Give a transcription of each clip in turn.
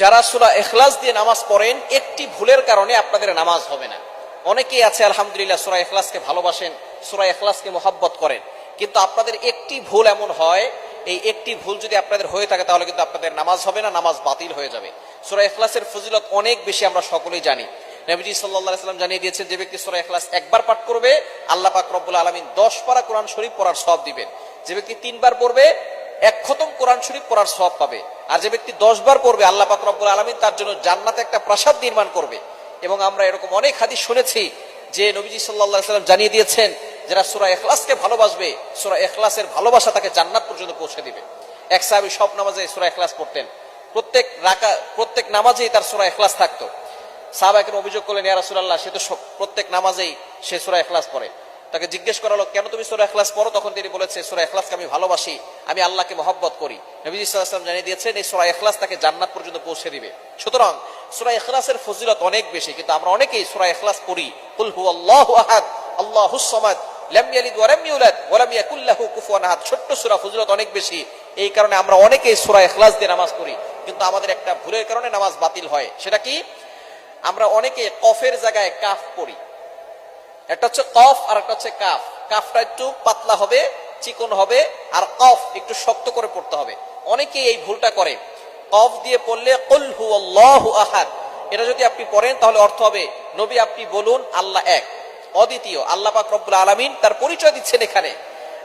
যারা সূরা ইখলাস দিয়ে নামাজ পড়েন একটি ভুলের কারণে আপনাদের নামাজ হবে না। অনেকেই আছে আলহামদুলিল্লাহ সূরা ইখলাসকে ভালোবাসেন, সূরা ইখলাসকে মোহাব্বত করেন, কিন্তু আপনাদের একটি ভুল এমন হয়, এই একটি ভুল যদি আপনাদের হয়ে থাকে তাহলে কিন্তু আপনাদের নামাজ হবে না, নামাজ বাতিল হয়ে যাবে। সূরা ইখলাসের ফজিলত অনেক বেশি, আমরা সকলেই জানি। নবীজি সাল্লাল্লাহু আলাইহি ওয়াসাল্লাম জানিয়ে দিয়েছেন, যে ব্যক্তি সূরা ইখলাস একবার পাঠ করবে আল্লাহ পাক রব্বুল আলামিন 10 পারা কোরআন শরীফ পড়ার সওয়াব দিবেন। যে ব্যক্তি 3 বার পড়বে 1 খতম কোরআন শরীফ পড়ার সওয়াব পাবে। আর যে ব্যক্তি 10 বার পড়বে আল্লাহ পাক রব্বুল আলামিন তার জন্য জান্নাতে একটা প্রাসাদ নির্মাণ করবে। এবং আমরা এরকম অনেক হাদিস শুনেছি যে নবীজি সাল্লাল্লাহু আলাইহি ওয়াসাল্লাম জানিয়ে দিয়েছেন, যারা সূরা ইখলাসকে ভালোবাসবে সূরা ইখলাসের ভালোবাসা তাকে জান্নাত পর্যন্ত পৌঁছে দিবে। এক সাহাবী সব নামাজে সূরা ইখলাস পড়তেন, প্রত্যেক নামাজেই তার সূরা ইখলাস থাকতো। সাহাবায়ে অভিযোগ করলেন, ইয়া রাসূলুল্লাহ, সে তো প্রত্যেক নামাজেই সে সূরা ইখলাস পড়ে। তাকে জিজ্ঞেস করা হলো, কেন তুমি সূরা ইখলাস পড়ো? তখন তিনি বলেছে, সূরা ইখলাসকে আমি ভালোবাসি, আমি আল্লাহকে মহব্বত করি। নবী সাল্লাল্লাহু আলাইহি ওয়াসাল্লাম জানিয়ে দিয়েছেন, এই সূরা ইখলাস তাকে জান্নাত পর্যন্ত পৌঁছে দিবে। সুতরাং সূরা ইখলাসের ফজিলত অনেক বেশি, কিন্তু আমরা অনেকেই সূরা ইখলাস পড়ি, কুল হুয়াল্লাহু আহাদ আল্লাহুস সামাদ লাম ইয়ালিদ ওয়া লাম ইউলাদ ওয়া লাম ইয়াকুল লাহু কুফুয়ান আহাদ। ছোট্ট সূরা, ফজিলত অনেক বেশি। এই কারণে আমরা অনেকেই সূরা ইখলাস দিয়ে নামাজ পড়ি, কিন্তু আমাদের একটা ভুলের কারণে নামাজ বাতিল হয়। সেটা কি? আমরা অনেকে কফের জায়গায় কাফ পড়ি। একটা হচ্ছে কফ আর একটা হচ্ছে কাফ। কাফটা একটু পাতলা হবে, চিকন হবে, আর কফ একটু শক্ত করে পড়তে হবে। অনেকেই এই ভুলটা করে। কফ দিয়ে পড়লে কুল হুয়াল্লাহু আহাদ, এটা যদি আপনি পড়েন তাহলে অর্থ হবে, নবী আপনি বলুন আল্লাহ এক, অদ্বিতীয়। আল্লাহ পাক রব্বুল আলামিন তার পরিচয় দিচ্ছেন এখানে।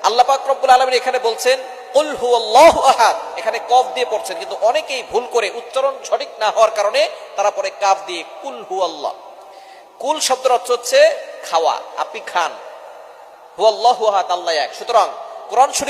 আল্লাহ পাক রব্বুল আলামিন এখানে বলছেন কুল হুয়াল্লাহু আহাদ, এখানে কফ দিয়ে পড়ছেন, কিন্তু অনেকেই ভুল করে উচ্চারণ সঠিক না হওয়ার কারণে তারা পরে কাফ দিয়ে কুল হুয়াল্লাহ। কুল শব্দের অর্থ হচ্ছে খাওয়া, আপনি খান। হুয়াল্লাহু আহাদ, আল্লাহ এক। সুতরাং কোরআন শরীফ